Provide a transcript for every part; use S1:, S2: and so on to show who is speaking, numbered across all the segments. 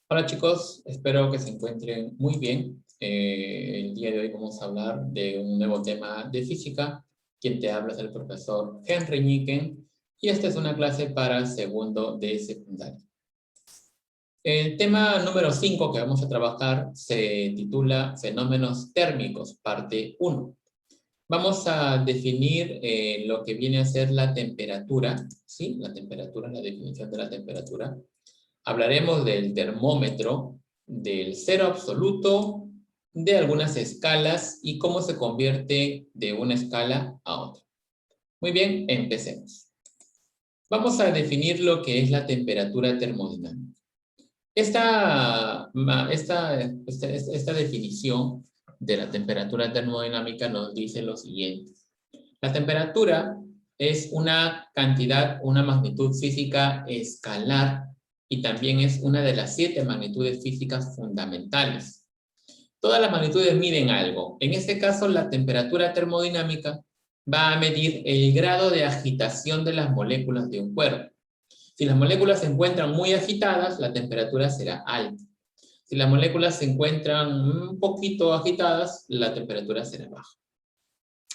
S1: Hola chicos, espero que se encuentren muy bien. El día de hoy vamos a hablar de un nuevo tema de física. Quien te habla es el profesor Henry Niken y esta es una clase para segundo de secundaria. El tema número 5 que vamos a trabajar se titula Fenómenos térmicos, parte 1. Vamos a definir lo que viene a ser la temperatura, ¿sí? La temperatura, la definición de la temperatura. Hablaremos del termómetro, del cero absoluto, de algunas escalas y cómo se convierte de una escala a otra. Muy bien, empecemos. Vamos a definir lo que es la temperatura termodinámica. Esta definición de la temperatura termodinámica nos dice lo siguiente. La temperatura es una cantidad, una magnitud física escalar y también es una de las 7 magnitudes físicas fundamentales. Todas las magnitudes miden algo. En este caso, la temperatura termodinámica va a medir el grado de agitación de las moléculas de un cuerpo. Si las moléculas se encuentran muy agitadas, la temperatura será alta. Si las moléculas se encuentran un poquito agitadas, la temperatura será baja.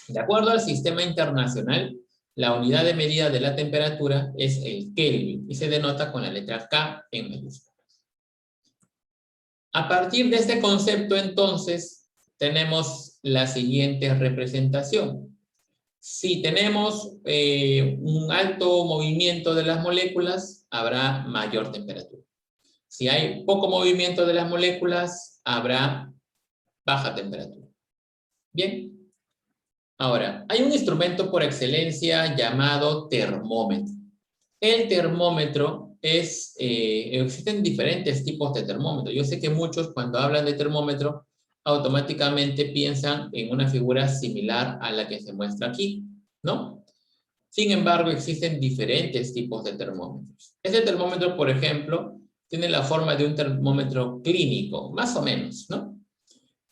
S1: De acuerdo al sistema internacional, la unidad de medida de la temperatura es el Kelvin y se denota con la letra K en mayúsculas. A partir de este concepto, entonces, tenemos la siguiente representación. Si tenemos un alto movimiento de las moléculas, habrá mayor temperatura. Si hay poco movimiento de las moléculas, habrá baja temperatura. Bien. Ahora, hay un instrumento por excelencia llamado termómetro. El termómetro existen diferentes tipos de termómetro. Yo sé que muchos cuando hablan de termómetro automáticamente piensan en una figura similar a la que se muestra aquí, ¿no? Sin embargo, existen diferentes tipos de termómetros. Este termómetro, por ejemplo, tiene la forma de un termómetro clínico, más o menos, ¿no?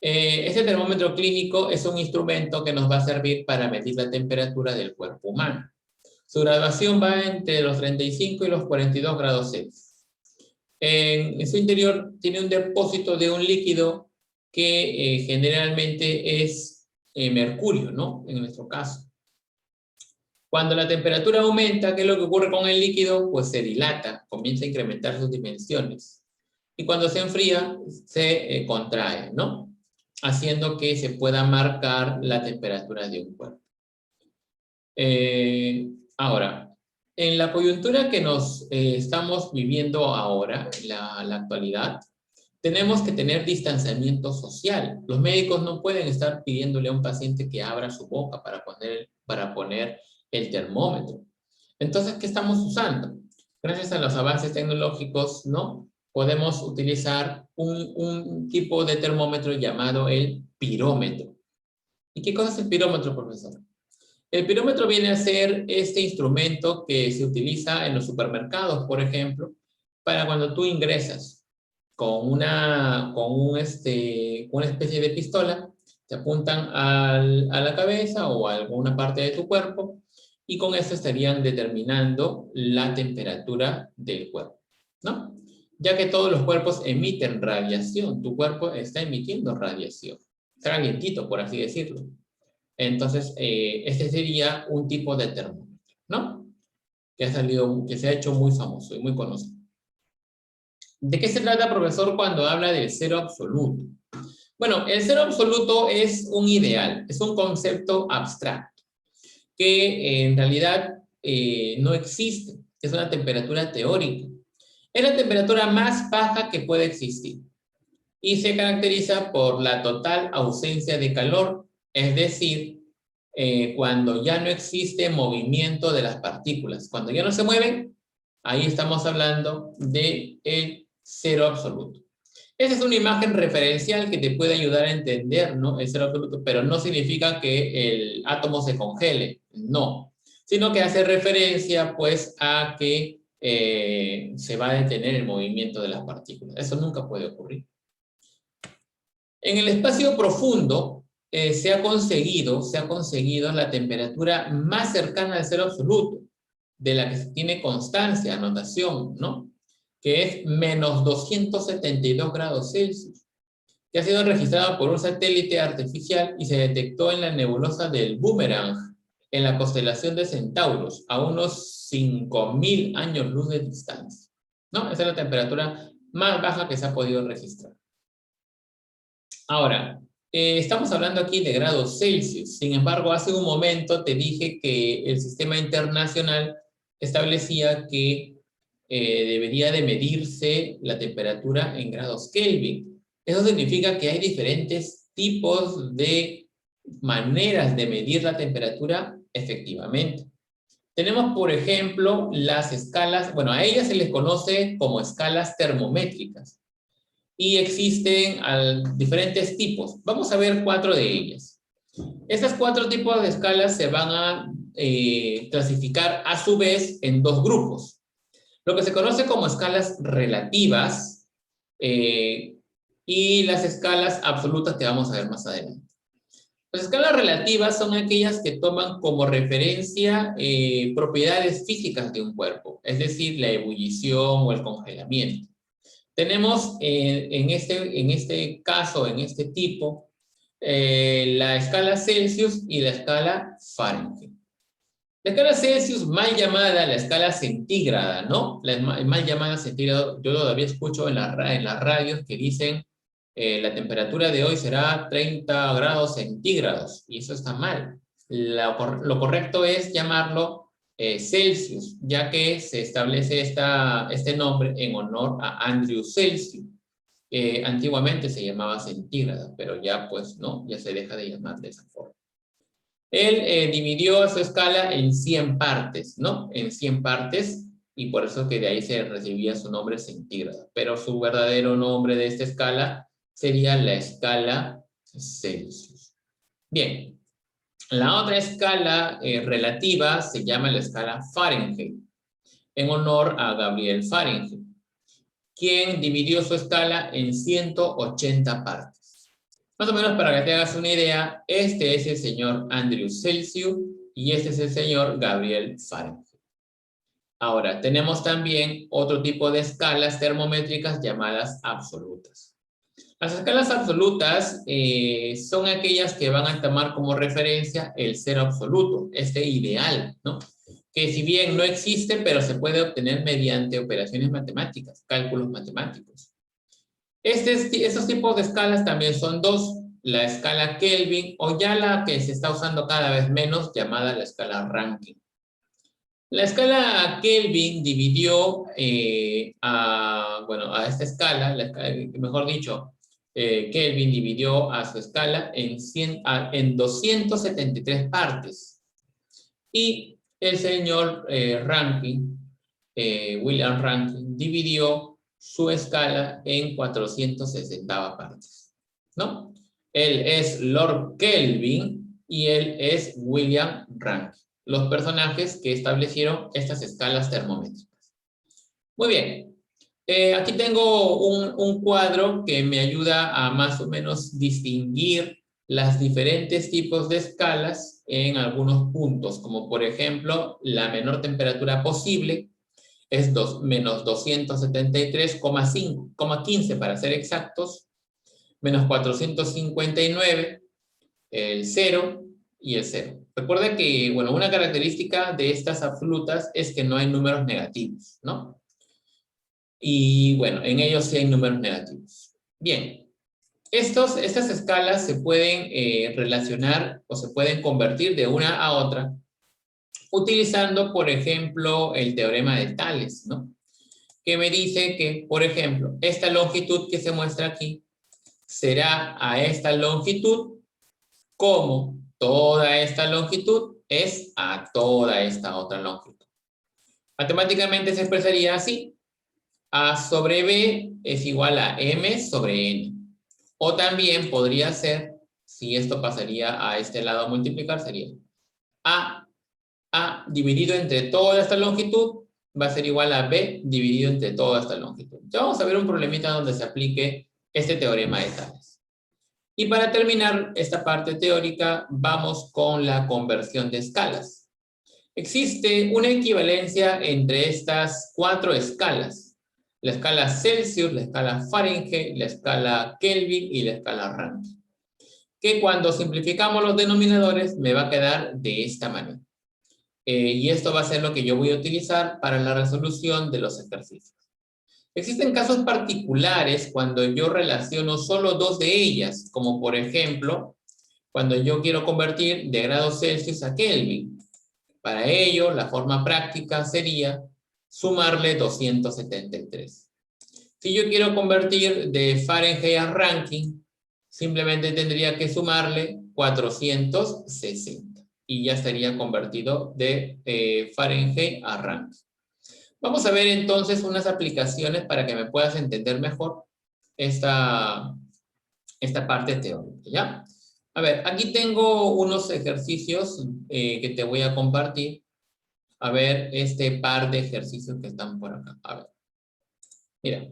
S1: Este termómetro clínico es un instrumento que nos va a servir para medir la temperatura del cuerpo humano. Su graduación va entre los 35 y los 42 grados Celsius. En su interior tiene un depósito de un líquido que generalmente es mercurio, ¿no? En nuestro caso. Cuando la temperatura aumenta, ¿qué es lo que ocurre con el líquido? Pues se dilata, comienza a incrementar sus dimensiones. Y cuando se enfría, se contrae, ¿no? Haciendo que se pueda marcar la temperatura de un cuerpo. Ahora, en la coyuntura que nos estamos viviendo ahora, la actualidad, tenemos que tener distanciamiento social. Los médicos no pueden estar pidiéndole a un paciente que abra su boca para poner el termómetro. Entonces, ¿qué estamos usando? Gracias a los avances tecnológicos, ¿no? Podemos utilizar un tipo de termómetro llamado el pirómetro. ¿Y qué cosa es el pirómetro, profesor? El pirómetro viene a ser este instrumento que se utiliza en los supermercados, por ejemplo, para cuando tú ingresas con una especie de pistola, te apuntan a la cabeza o a alguna parte de tu cuerpo y con eso estarían determinando la temperatura del cuerpo, ¿no? Ya que todos los cuerpos emiten radiación, tu cuerpo está emitiendo radiación, está calientito, por así decirlo. Entonces, este sería un tipo de termómetro, ¿no? Que se ha hecho muy famoso y muy conocido. ¿De qué se trata, profesor, cuando habla del cero absoluto? Bueno, el cero absoluto es un ideal, es un concepto abstracto, que en realidad no existe, es una temperatura teórica. Es la temperatura más baja que puede existir y se caracteriza por la total ausencia de calor, es decir, cuando ya no existe movimiento de las partículas. Cuando ya no se mueven, ahí estamos hablando de el cero absoluto. Esa es una imagen referencial que te puede ayudar a entender, ¿no? El cero absoluto, pero no significa que el átomo se congele, no. Sino que hace referencia, pues, a que se va a detener el movimiento de las partículas. Eso nunca puede ocurrir. En el espacio profundo se ha conseguido la temperatura más cercana al cero absoluto, de la que se tiene constancia, anotación, ¿no? que es menos 272 grados Celsius, que ha sido registrado por un satélite artificial y se detectó en la nebulosa del Boomerang, en la constelación de Centauros, a unos 5.000 años luz de distancia. ¿No? Esa es la temperatura más baja que se ha podido registrar. Ahora, estamos hablando aquí de grados Celsius. Sin embargo, hace un momento te dije que el sistema internacional establecía que debería de medirse la temperatura en grados Kelvin. Eso significa que hay diferentes tipos de maneras de medir la temperatura efectivamente. Tenemos, por ejemplo, las escalas, bueno, a ellas se les conoce como escalas termométricas. Y existen diferentes tipos. Vamos a ver 4 de ellas. Estas 4 tipos de escalas se van a clasificar a su vez en 2 grupos. Lo que se conoce como escalas relativas y las escalas absolutas que vamos a ver más adelante. Las escalas relativas son aquellas que toman como referencia propiedades físicas de un cuerpo, es decir, la ebullición o el congelamiento. Tenemos en este caso, en este tipo, la escala Celsius y la escala Fahrenheit. La escala Celsius, mal llamada la escala centígrada, ¿no? La mal llamada centígrada, yo todavía escucho en las radios que dicen la temperatura de hoy será 30 grados centígrados, y eso está mal. Lo correcto es llamarlo Celsius, ya que se establece este nombre en honor a Andrew Celsius. Antiguamente se llamaba centígrada, pero ya pues no, ya se deja de llamar de esa forma. Él dividió su escala en 100 partes, ¿no? En 100 partes, y por eso que de ahí se recibía su nombre centígrada. Pero su verdadero nombre de esta escala sería la escala Celsius. Bien, la otra escala relativa se llama la escala Fahrenheit, en honor a Gabriel Fahrenheit, quien dividió su escala en 180 partes. Más o menos para que te hagas una idea, este es el señor Andrew Celsius y este es el señor Gabriel Fahrenheit. Ahora, tenemos también otro tipo de escalas termométricas llamadas absolutas. Las escalas absolutas son aquellas que van a tomar como referencia el cero absoluto, este ideal, ¿no? Que si bien no existe, pero se puede obtener mediante operaciones matemáticas, cálculos matemáticos. Estos tipos de escalas también son 2, la escala Kelvin o ya la que se está usando cada vez menos, llamada la escala Rankine. La escala Kelvin dividió a esta escala, mejor dicho, Kelvin dividió a su escala en 273 partes. Y el señor Rankine, William Rankine, dividió su escala en 460 partes, ¿no? Él es Lord Kelvin y él es William Rankine, los personajes que establecieron estas escalas termométricas. Muy bien. Aquí tengo un cuadro que me ayuda a más o menos distinguir los diferentes tipos de escalas en algunos puntos, como por ejemplo, la menor temperatura posible es menos 273,15 para ser exactos, menos 459, el 0 y el 0. Recuerda que, bueno, una característica de estas absolutas es que no hay números negativos, ¿no? Y bueno, en ellos sí hay números negativos. Bien, estas escalas se pueden relacionar o se pueden convertir de una a otra utilizando, por ejemplo, el teorema de Tales, ¿no? Que me dice que, por ejemplo, esta longitud que se muestra aquí será a esta longitud como toda esta longitud es a toda esta otra longitud. Matemáticamente se expresaría así. A sobre B es igual a M sobre N. O también podría ser, si esto pasaría a este lado a multiplicar, sería A dividido entre toda esta longitud va a ser igual a B dividido entre toda esta longitud. Ya vamos a ver un problemita donde se aplique este teorema de Tales. Y para terminar esta parte teórica, vamos con la conversión de escalas. Existe una equivalencia entre estas 4 escalas. La escala Celsius, la escala Fahrenheit, la escala Kelvin y la escala Rankine. Que cuando simplificamos los denominadores me va a quedar de esta manera. Y esto va a ser lo que yo voy a utilizar para la resolución de los ejercicios. Existen casos particulares cuando yo relaciono solo dos de ellas, como por ejemplo, cuando yo quiero convertir de grados Celsius a Kelvin. Para ello, la forma práctica sería sumarle 273. Si yo quiero convertir de Fahrenheit a Rankine, simplemente tendría que sumarle 460 y ya estaría convertido de Fahrenheit a Rankine. Vamos a ver entonces unas aplicaciones para que me puedas entender mejor esta parte teórica, ¿ya? A ver, aquí tengo unos ejercicios que te voy a compartir. A ver, este par de ejercicios que están por acá. A ver, mira.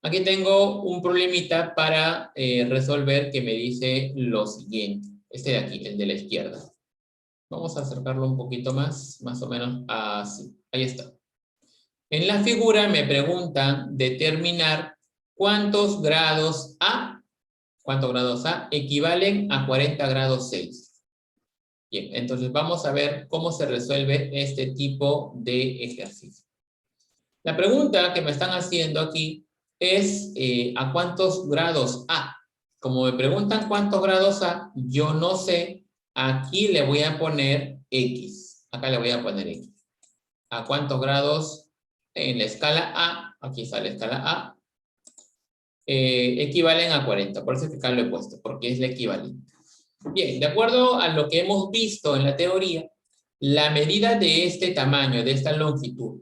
S1: Aquí tengo un problemita para resolver que me dice lo siguiente. Este de aquí, el de la izquierda. Vamos a acercarlo un poquito más o menos así. Ahí está. En la figura me preguntan determinar cuántos grados A equivalen a 40 grados Celsius. Bien, entonces vamos a ver cómo se resuelve este tipo de ejercicio. La pregunta que me están haciendo aquí es ¿a cuántos grados A? Como me preguntan cuántos grados A, yo no sé, aquí le voy a poner X. Acá le voy a poner X. ¿A cuántos grados en la escala A? Aquí está la escala A. Equivalen a 40. Por eso es que acá lo he puesto, porque es la equivalente. Bien, de acuerdo a lo que hemos visto en la teoría, la medida de este tamaño, de esta longitud,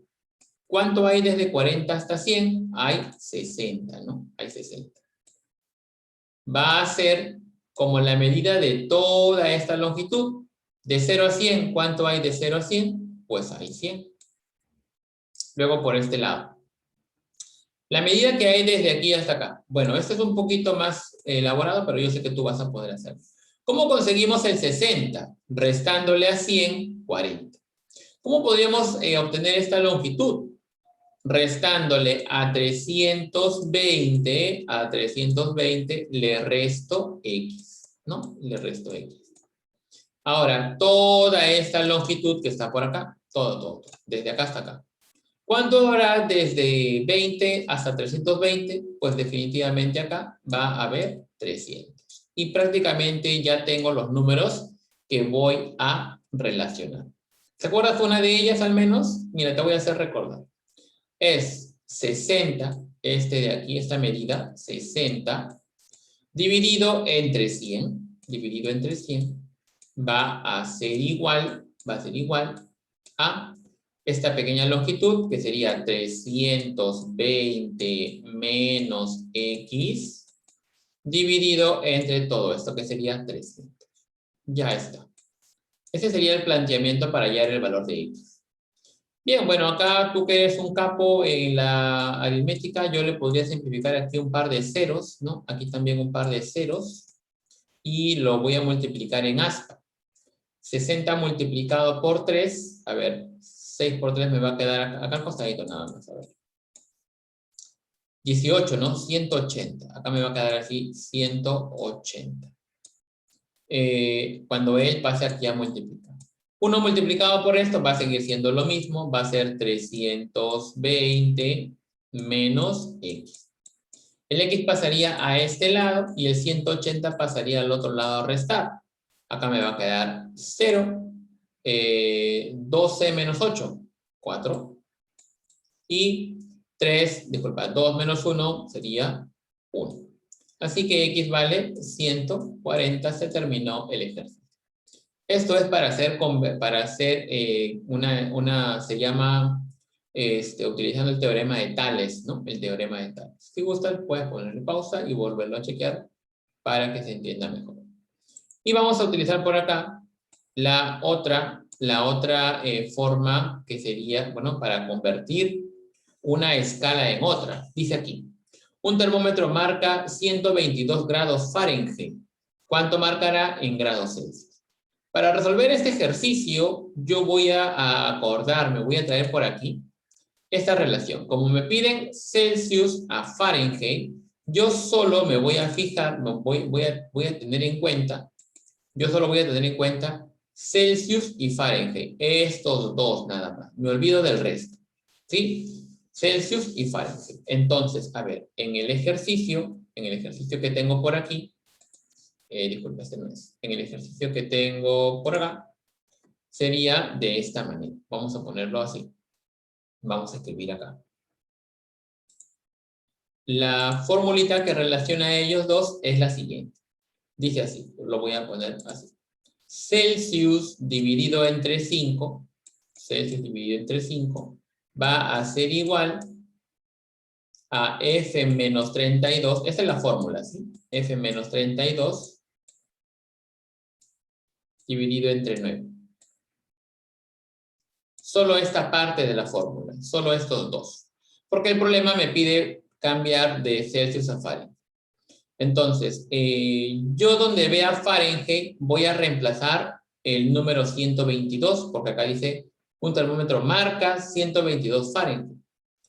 S1: ¿cuánto hay desde 40 hasta 100? Hay 60, ¿no? Hay 60. Va a ser como la medida de toda esta longitud. De 0 a 100, ¿cuánto hay de 0 a 100? Pues hay 100. Luego por este lado. La medida que hay desde aquí hasta acá. Bueno, este es un poquito más elaborado, pero yo sé que tú vas a poder hacerlo. ¿Cómo conseguimos el 60? Restándole a 100, 40. ¿Cómo podríamos obtener esta longitud? Restándole a 320, le resto X, ¿no? Le resto X. Ahora, toda esta longitud que está por acá, todo, desde acá hasta acá. ¿Cuánto habrá desde 20 hasta 320? Pues definitivamente acá va a haber 300. Y prácticamente ya tengo los números que voy a relacionar. ¿Se acuerdas una de ellas al menos? Mira, te voy a hacer recordar. Es 60, este de aquí, esta medida, 60, dividido entre 100, va a ser igual a esta pequeña longitud, que sería 320 menos X, dividido entre todo esto, que sería 300. Ya está. Ese sería el planteamiento para hallar el valor de X. Bien, bueno, acá tú que eres un capo en la aritmética, yo le podría simplificar aquí un par de ceros, ¿no? Aquí también un par de ceros. Y lo voy a multiplicar en aspa. 60 multiplicado por 3, a ver, 6 por 3 me va a quedar acá al costadito nada más, a ver. 18, ¿no? 180. Acá me va a quedar así, 180. Cuando él pase aquí a multiplicar. 1 multiplicado por esto va a seguir siendo lo mismo, va a ser 320 menos X. El X pasaría a este lado y el 180 pasaría al otro lado a restar. Acá me va a quedar 0. 12 menos 8, 4. Y 2 menos 1 sería 1. Así que X vale 140, se terminó el ejercicio. Esto es para hacer se llama, utilizando el teorema de Tales, ¿no? El teorema de Tales. Si gustas, puedes ponerle pausa y volverlo a chequear para que se entienda mejor. Y vamos a utilizar por acá la otra forma que sería, bueno, para convertir una escala en otra. Dice aquí, un termómetro marca 122 grados Fahrenheit. ¿Cuánto marcará en grados Celsius? Para resolver este ejercicio, yo voy a acordarme, voy a traer por aquí esta relación. Como me piden Celsius a Fahrenheit, yo solo me voy a fijar, voy a tener en cuenta, yo solo voy a tener en cuenta Celsius y Fahrenheit. Estos dos nada más. Me olvido del resto. ¿Sí? Celsius y Fahrenheit. Entonces, a ver, en el ejercicio que tengo por aquí, disculpa, este no es. En el ejercicio que tengo por acá, sería de esta manera. Vamos a ponerlo así. Vamos a escribir acá. La formulita que relaciona a ellos dos es la siguiente. Dice así, lo voy a poner así. Celsius dividido entre 5, Celsius dividido entre 5, va a ser igual a F menos 32, esa es la fórmula, ¿sí? F menos 32 dividido entre 9. Solo esta parte de la fórmula, solo estos dos. Porque el problema me pide cambiar de Celsius a Fahrenheit. Entonces, yo donde vea Fahrenheit voy a reemplazar el número 122, porque acá dice un termómetro marca 122 Fahrenheit.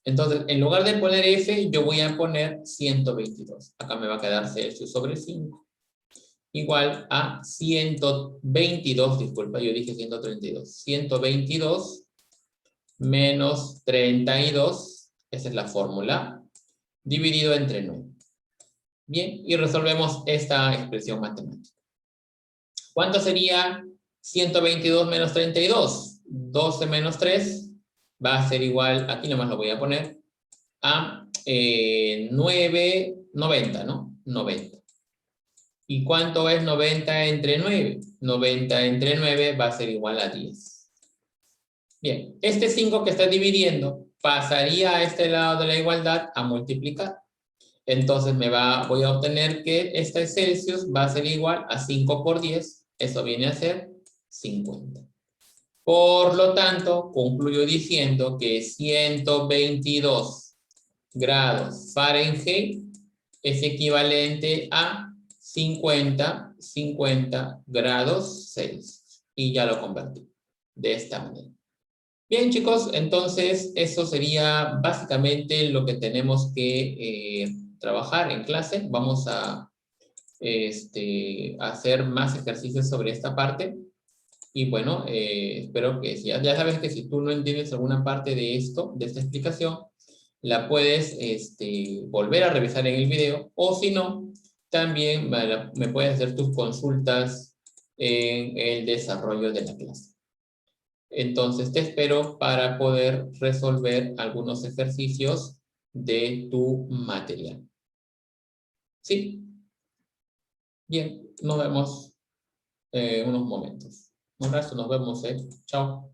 S1: Entonces, en lugar de poner F, yo voy a poner 122. Acá me va a quedar Celsius sobre 5. Igual a 122, disculpa, yo dije 132. 122 menos 32, esa es la fórmula, dividido entre 9. Bien, y resolvemos esta expresión matemática. ¿Cuánto sería 122 menos 32? 12 menos 3 va a ser igual, aquí nomás lo voy a poner, a 9, 90, ¿no? 90. ¿Y cuánto es 90 entre 9? 90 entre 9 va a ser igual a 10. Bien, este 5 que está dividiendo pasaría a este lado de la igualdad a multiplicar. Entonces voy a obtener que este Celsius va a ser igual a 5 por 10. Eso viene a ser 50. Por lo tanto, concluyo diciendo que 122 grados Fahrenheit es equivalente a 50 grados Celsius. Y ya lo convertí de esta manera. Bien, chicos, entonces eso sería básicamente lo que tenemos que trabajar en clase. Vamos a hacer más ejercicios sobre esta parte. Y bueno, espero que ya sabes que si tú no entiendes alguna parte de esto, de esta explicación, la puedes volver a revisar en el video, o si no, también me puedes hacer tus consultas en el desarrollo de la clase. Entonces te espero para poder resolver algunos ejercicios de tu material. ¿Sí? Bien, nos vemos en unos momentos. Un abrazo, nos vemos. Chao.